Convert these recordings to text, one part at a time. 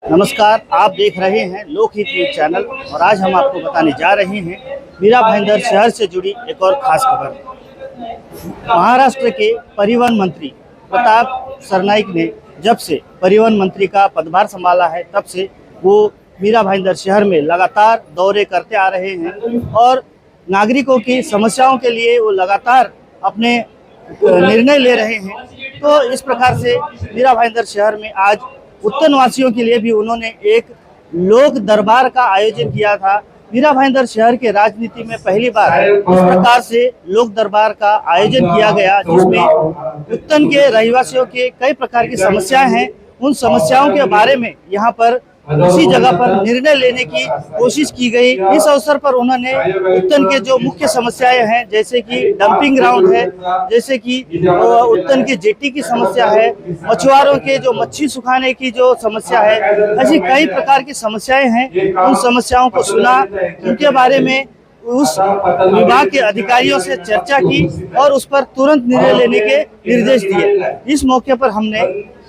नमस्कार, आप देख रहे हैं लोकहित न्यूज चैनल और आज हम आपको बताने जा रहे हैं मीरा भाईंदर शहर से जुड़ी एक और खास खबर। महाराष्ट्र के परिवहन मंत्री प्रताप सरनाईक ने जब से परिवहन मंत्री का पदभार संभाला है तब से वो मीरा भाईंदर शहर में लगातार दौरे करते आ रहे हैं और नागरिकों की समस्याओं के लिए वो लगातार अपने निर्णय ले रहे हैं। तो इस प्रकार से मीरा भाईंदर शहर में आज उत्तन वासियों के लिए भी उन्होंने एक लोक दरबार का आयोजन किया था। मीरा भाईंदर शहर के राजनीति में पहली बार इस प्रकार से लोक दरबार का आयोजन किया गया, जिसमें उत्तन के रहवासियों के कई प्रकार की समस्याएं हैं। उन समस्याओं के बारे में यहाँ पर उसी जगह पर निर्णय लेने की कोशिश की गई। इस अवसर पर उन्होंने उत्तन के जो मुख्य समस्याएं हैं, जैसे कि डंपिंग ग्राउंड है, जैसे कि उत्तन के जेटी की समस्या है, मछुआरों के जो मच्छी सुखाने की जो समस्या है, ऐसी कई प्रकार की समस्याएं हैं। उन समस्याओं को सुना, उनके बारे में उस विभाग के अधिकारियों से चर्चा की और उस पर तुरंत निर्णय लेने के निर्देश दिए। इस मौके पर हमने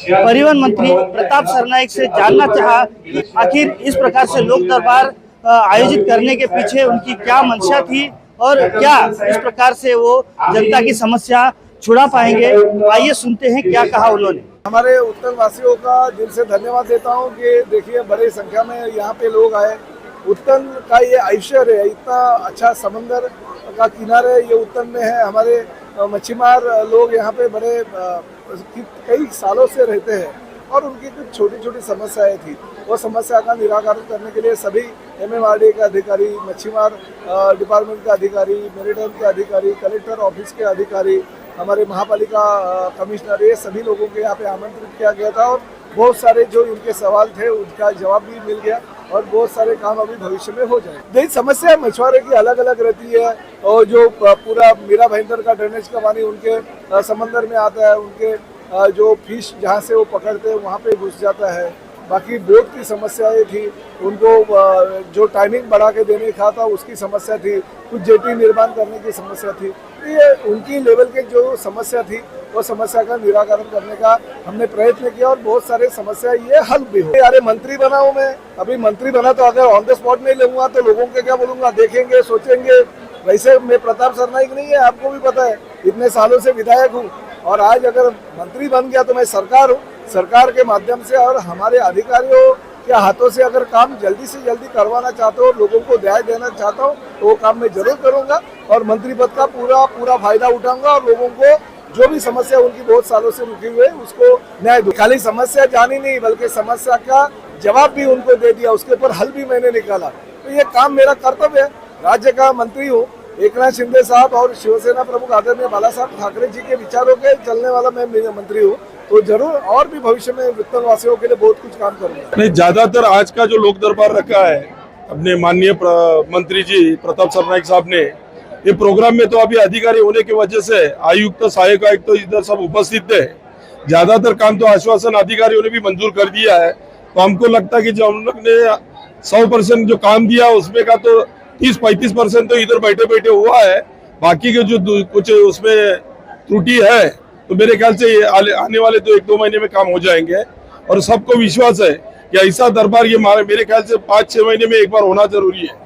परिवहन मंत्री प्रताप सरनाईक से जानना चाहा कि आखिर इस प्रकार से लोक दरबार आयोजित करने के पीछे उनकी क्या मंशा थी और क्या इस प्रकार से वो जनता की समस्या छुड़ा पाएंगे। आइए सुनते हैं क्या कहा उन्होंने। हमारे उत्तर वासियों का दिल से धन्यवाद देता हूँ कि देखिए बड़ी संख्या में यहाँ पे लोग आए। उत्तन का ये ऐश्वर्य है, इतना अच्छा समंदर का किनारे ये उत्तन में है। हमारे मच्छीमार लोग यहाँ पे बड़े कई सालों से रहते हैं और उनकी कुछ छोटी छोटी समस्याएं थी। वो समस्या का निराकरण करने के लिए सभी MMRD के अधिकारी, मच्छीमार डिपार्टमेंट के अधिकारी, मेरिटाइम के अधिकारी, कलेक्टर ऑफिस के अधिकारी, हमारे महापालिका कमिश्नर, ये सभी लोगों के यहाँ पे आमंत्रित किया गया था और बहुत सारे जो इनके सवाल थे उनका जवाब भी मिल गया और बहुत सारे काम अभी भविष्य में हो जाए। देखिए समस्या मछुआरे की अलग अलग रहती है और जो पूरा मीरा भाईंदर का ड्रेनेज का पानी उनके समंदर में आता है, उनके जो फिश जहाँ से वो पकड़ते हैं वहाँ पे घुस जाता है। बाकी बोट की समस्याएं थी, उनको जो टाइमिंग बढ़ा के देने का था उसकी समस्या थी, कुछ जेटी निर्माण करने की समस्या थी। ये उनकी लेवल के जो समस्या थी वो समस्या का निराकरण करने का हमने प्रयत्न किया और बहुत सारे समस्या ये हल भी हो। अरे मंत्री बना हूँ मैं, अभी मंत्री बना तो अगर ऑन द स्पॉट नहीं लूंगा तो लोगों के क्या बोलूंगा, देखेंगे सोचेंगे। वैसे मैं प्रताप सरनाईक नहीं है, आपको भी पता है, इतने सालों से विधायक हूँ और आज अगर मंत्री बन गया तो मैं सरकार हूँ। सरकार के माध्यम से और हमारे अधिकारियों के हाथों से अगर काम जल्दी से जल्दी करवाना चाहता हूँ, लोगों को न्याय देना चाहता हूँ तो वो काम मैं जरूर करूँगा और मंत्री पद का पूरा फायदा उठाऊंगा और लोगों को जो भी समस्या उनकी बहुत सालों से रुकी हुई है उसको न्याय दूँ। खाली समस्या जानी नहीं बल्कि समस्या का जवाब भी उनको दे दिया, उसके ऊपर हल भी मैंने निकाला। तो ये काम मेरा कर्तव्य है। राज्य का मंत्री हूँ, एकनाथ शिंदे साहब और शिवसेना प्रमुख आदरणीय बाला साहब ठाकरे जी के विचारों के चलने वाला मैं मंत्री हूँ, तो जरूर और भी भविष्य में उत्तर वासियों के लिए बहुत कुछ काम करूंगा। नहीं, ज्यादातर आज का जो लोक दरबार रखा है अपने माननीय मंत्री जी प्रताप सरनाईक साहब ने, ये प्रोग्राम में तो अभी अधिकारी होने की वजह से आयुक्त सहायक आयुक्त तो इधर सब उपस्थित थे। ज्यादातर काम तो आश्वासन अधिकारियों ने भी मंजूर कर दिया है। तो हमको लगता है कि जो हम लोग ने 100% जो काम दिया उसमें का तो 30-35% तो इधर बैठे बैठे हुआ है। बाकी के जो कुछ उसमें त्रुटि है तो मेरे ख्याल से आने वाले तो 1-2 महीने में काम हो जाएंगे और सबको विश्वास है कि ऐसा दरबार ये मेरे ख्याल से 5-6 महीने में एक बार होना जरूरी है।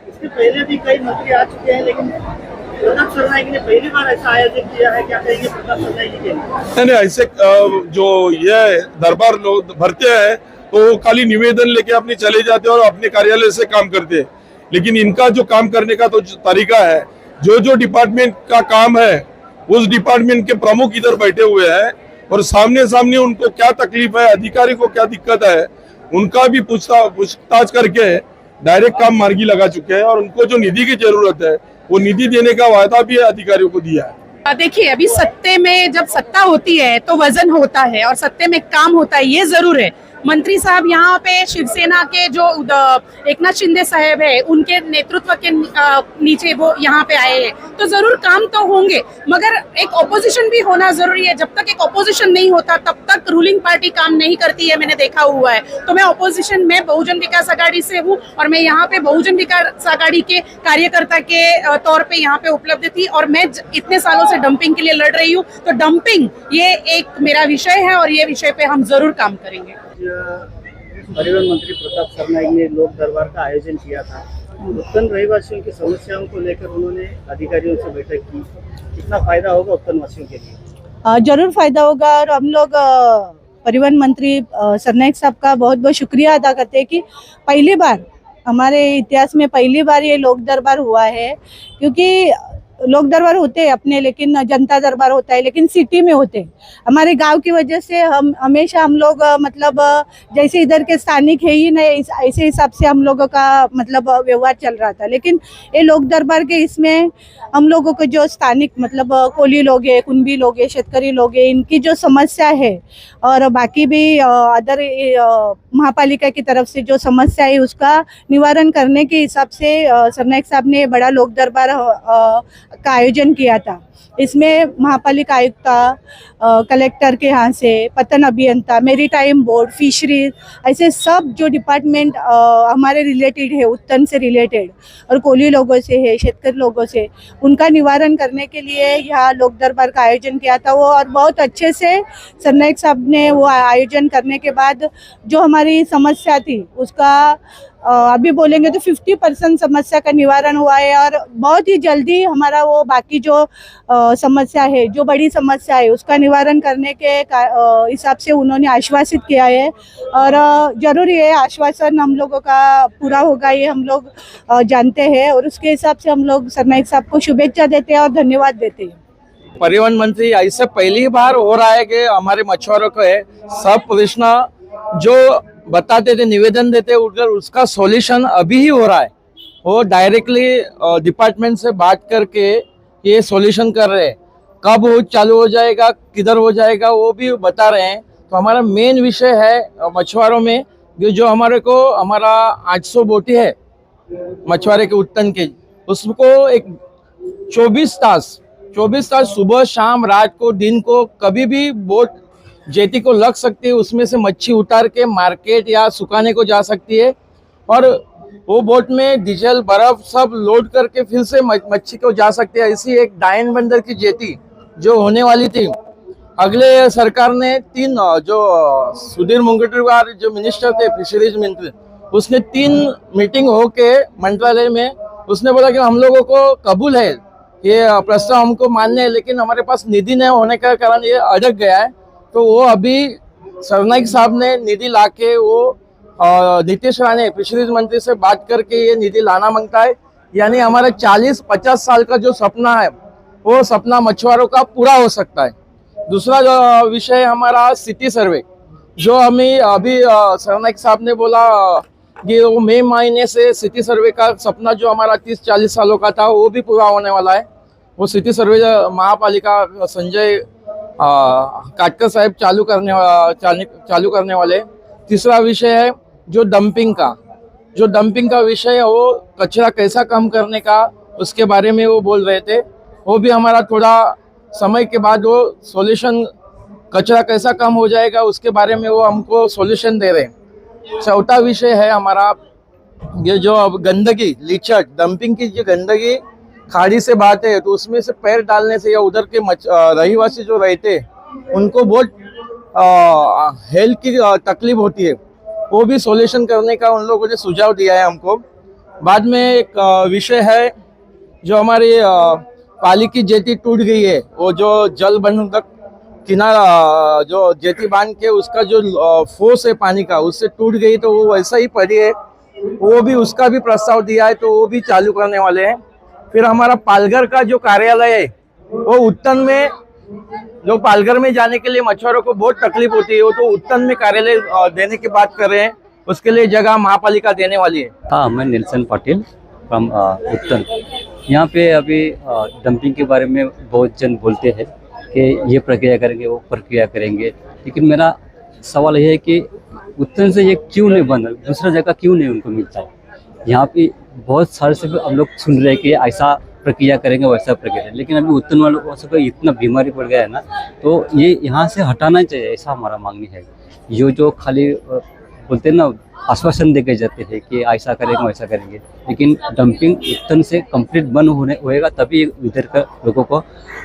इसके पहले भी कई मंत्री आ चुके हैं, लेकिन प्रताप सरनाईक ने पहली बार ऐसा आयोजन किया है। क्या कहेंगे प्रताप सरनाईक के? नहीं, ऐसे जो ये दरबार लोग भरते हैं तो खाली निवेदन लेके अपने चले जाते हैं और अपने कार्यालय से काम करते हैं, लेकिन इनका जो काम करने का तो तरीका है, जो डिपार्टमेंट का काम है उस डिपार्टमेंट के प्रमुख इधर बैठे हुए हैं और सामने उनको क्या तकलीफ है, अधिकारी को क्या दिक्कत है, उनका भी पूछताछ करके डायरेक्ट काम मार्गी लगा चुके हैं और उनको जो निधि की जरूरत है वो निधि देने का वायदा भी अधिकारियों को दिया है। देखिए, अभी सत्ते में जब सत्ता होती है तो वजन होता है और सत्ते में काम होता है, ये जरूर है। मंत्री साहब यहाँ पे शिवसेना के जो एकनाथ शिंदे साहब है उनके नेतृत्व के नीचे वो यहाँ पे आए हैं, तो जरूर काम तो होंगे, मगर एक ऑपोजिशन भी होना जरूरी है। जब तक एक ऑपोजिशन नहीं होता तब तक रूलिंग पार्टी काम नहीं करती है, मैंने देखा हुआ है। तो मैं ऑपोजिशन में बहुजन विकास आघाड़ी से हूँ और मैं यहाँ पे बहुजन विकास आघाड़ी के कार्यकर्ता के तौर पे यहाँ पे उपलब्ध थी और मैं इतने सालों से डंपिंग के लिए लड़ रही हूँ। तो डंपिंग ये एक मेरा विषय है और ये विषय पे हम जरूर काम करेंगे। परिवहन मंत्री प्रताप सरनाईक ने लोक दरबार का आयोजन किया था। उत्तन रहवासियों की समस्याओं को लेकर उन्होंने अधिकारियों से बैठक की। कितना फायदा होगा उत्तन वासियों के लिए? जरूर फायदा होगा। और हम लोग परिवहन मंत्री सरनाईक साहब का बहुत बहुत शुक्रिया अदा करते हैं कि पहली बार हमारे इतिहास में पहली बार ये लोक दरबार हुआ है। क्योंकि लोक दरबार होते हैं अपने, लेकिन जनता दरबार होता है लेकिन सिटी में होते हैं। हमारे गांव की वजह से हम हमेशा हम लोग मतलब जैसे इधर के स्थानिक है ही नहीं, ऐसे हिसाब से हम लोगों का मतलब व्यवहार चल रहा था। लेकिन ये लोक दरबार के इसमें हम लोगों को जो स्थानिक मतलब कोली लोग हैं, कुंभी लोग हैं, शेतकरी लोग हैं, इनकी जो समस्या है और बाकी भी अदर महापालिका की तरफ से जो समस्या है उसका निवारण करने के हिसाब से सरनाईक साहब ने बड़ा लोक दरबार का आयोजन किया था। इसमें महापालिका आयुक्त, कलेक्टर के यहाँ से, पतन अभियंता, मेरीटाइम बोर्ड, फिशरीज, ऐसे सब जो डिपार्टमेंट हमारे रिलेटेड है, उत्तन से रिलेटेड और कोली लोगों से है, शेतकरी लोगों से, उनका निवारण करने के लिए यहाँ लोक दरबार का आयोजन किया था वो। और बहुत अच्छे से सरनाईक साहब ने वो आयोजन करने के बाद जो हमारी समस्या थी उसका अभी बोलेंगे तो 50% समस्या का निवारण हुआ है। और बहुत ही जल्दी हमारा वो बाकी जो समस्या है, जो बड़ी समस्या है, उसका निवारण करने के हिसाब से उन्होंने आश्वासित किया है। और जरूरी है आश्वासन हम लोगों का पूरा होगा, ये हम लोग जानते हैं। और उसके हिसाब से हम लोग सरनाईक साहब को शुभेच्छा देते हैं और धन्यवाद देते हैं। परिवहन मंत्री ऐसे पहली बार हो रहा है कि हमारे मछुआरों को है सब प्रश्न जो बताते थे, निवेदन देते उधर, उसका सॉल्यूशन अभी ही हो रहा है। वो डायरेक्टली डिपार्टमेंट से बात करके ये सॉल्यूशन कर रहे हैं। कब वो चालू हो जाएगा, किधर हो जाएगा, वो भी बता रहे हैं। तो हमारा मेन विषय है मछुआरों में जो हमारा 800 बोटी है मछुआरे के उत्तन के, उसको एक 24 तास सुबह शाम रात को दिन को कभी भी बोट जेटी को लग सकती है, उसमें से मच्छी उतार के मार्केट या सुखाने को जा सकती है। और वो बोट में डीजल बर्फ सब लोड करके फिर से मच्छी को जा सकती है। ऐसी एक डायन बंदर की जेटी जो होने वाली थी, अगले सरकार ने 3 जो सुधीर मुंगटीवार जो मिनिस्टर थे फिशरीज मंत्री, उसने 3 मीटिंग होके मंत्रालय में उसने बोला कि हम लोगों को कबूल है ये प्रस्ताव, हमको मान्य है, लेकिन हमारे पास निधि नहीं होने का कारण ये अटक गया है। तो वो अभी सरनाईक साहब ने निधि लाके वो नीतीश राणे फिशरीज मंत्री से बात करके ये निधि लाना मांगता है। यानी हमारा 40-50 साल का जो सपना है वो सपना मछुआरों का पूरा हो सकता है। दूसरा जो विषय हमारा सिटी सर्वे, जो हमें अभी सरनाईक साहब ने बोला कि वो मई महीने से सिटी सर्वे का सपना जो हमारा 30-40 सालों का था वो भी पूरा होने वाला है। वो सिटी सर्वे महापालिका संजय काटकर साहब चालू करने वाले। तीसरा विषय है जो डंपिंग का विषय है, वो कचरा कैसा कम करने का, उसके बारे में वो बोल रहे थे। वो भी हमारा थोड़ा समय के बाद वो सॉल्यूशन, कचरा कैसा कम हो जाएगा उसके बारे में वो हमको सॉल्यूशन दे रहे हैं। चौथा विषय है हमारा ये जो अब गंदगी, लीचड़ डंपिंग की जो गंदगी खाड़ी से बात है, तो उसमें से पैर डालने से या उधर के रहवासी जो रहते उनको बहुत हेल्थ की तकलीफ होती है, वो भी सॉल्यूशन करने का उन लोगों ने सुझाव दिया है हमको। बाद में एक विषय है जो हमारी पाली की जेटी टूट गई है, वो जो जल बंधक किनारा जो जेटी बांध के उसका जो फोर्स है पानी का उससे टूट गई, तो वो वैसा ही पड़ी है, वो भी उसका भी प्रस्ताव दिया है, तो वो भी चालू करने वाले हैं। फिर हमारा पालघर का जो कार्यालय है वो उत्तन में, जो पालघर में जाने के लिए मछुआरों को बहुत तकलीफ होती है, वो तो उत्तन में कार्यालय देने की बात कर रहे हैं, उसके लिए जगह महापालिका देने वाली है। हाँ, मैं निल्सन पाटिल फ्रॉम उत्तन। यहाँ पे अभी डंपिंग के बारे में बहुत जन बोलते हैं कि ये प्रक्रिया करेंगे, वो प्रक्रिया करेंगे, लेकिन मेरा सवाल ये है कि उत्तन से ये क्यों नहीं बन रहा, दूसरा जगह क्यों नहीं उनको मिलता है। यहाँ पे बहुत सारे से हम लोग सुन रहे हैं कि ऐसा प्रक्रिया करेंगे, वैसा प्रक्रिया, लेकिन अभी उत्तन वालों को इतना बीमारी पड़ गया है ना, तो ये यहाँ से हटाना चाहिए, ऐसा हमारा मांगनी है। ये जो खाली बोलते हैं ना आश्वासन देके जाते हैं कि ऐसा करेंगे वैसा करेंगे, लेकिन डंपिंग उत्तन से कंप्लीट बंद होएगा तभी इधर का लोगों को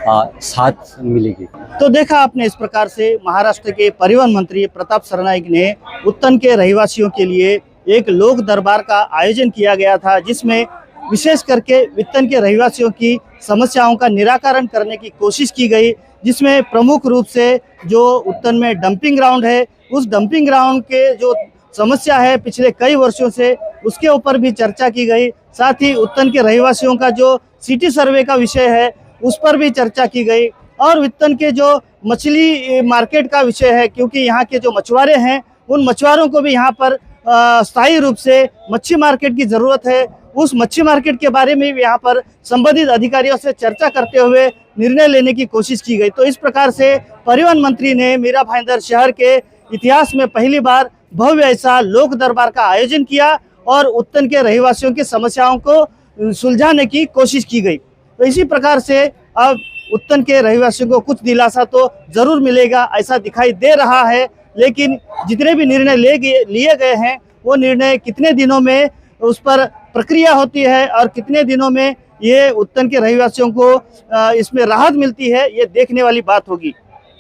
साथ मिलेगी। तो देखा आपने, इस प्रकार से महाराष्ट्र के परिवहन मंत्री प्रताप सरनाईक ने उत्तन के रहवासियों के लिए एक लोक दरबार का आयोजन किया गया था, जिसमें विशेष करके उत्तन के रहवासियों की समस्याओं का निराकरण करने की कोशिश की गई, जिसमें प्रमुख रूप से जो उत्तन में डंपिंग ग्राउंड है, उस डंपिंग ग्राउंड के जो समस्या है पिछले कई वर्षों से, उसके ऊपर भी चर्चा की गई। साथ ही उत्तन के रहवासियों का जो सिटी सर्वे का विषय है उस पर भी चर्चा की गई, और उत्तन के जो मछली मार्केट का विषय है, क्योंकि यहाँ के जो मछुआरे हैं उन मछुआरों को भी यहाँ पर स्थायी रूप से मच्छी मार्केट की जरूरत है, उस मच्छी मार्केट के बारे में भी यहाँ पर संबंधित अधिकारियों से चर्चा करते हुए निर्णय लेने की कोशिश की गई। तो इस प्रकार से परिवहन मंत्री ने मीरा भाईंदर शहर के इतिहास में पहली बार भव्य ऐसा लोक दरबार का आयोजन किया और उत्तन के रहवासियों की समस्याओं को सुलझाने की कोशिश की गई। तो इसी प्रकार से अब उत्तन के रहवासियों को कुछ दिलासा तो जरूर मिलेगा ऐसा दिखाई दे रहा है, लेकिन जितने भी निर्णय लिए गए हैं वो निर्णय कितने दिनों में उस पर प्रक्रिया होती है और कितने दिनों में ये उत्तन के रहवासियों को इसमें राहत मिलती है, ये देखने वाली बात होगी।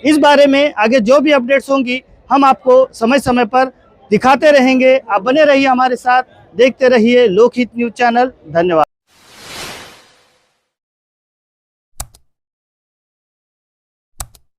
इस बारे में आगे जो भी अपडेट्स होंगी हम आपको समय समय पर दिखाते रहेंगे। आप बने रहिए हमारे साथ, देखते रहिए लोकहित न्यूज चैनल। धन्यवाद।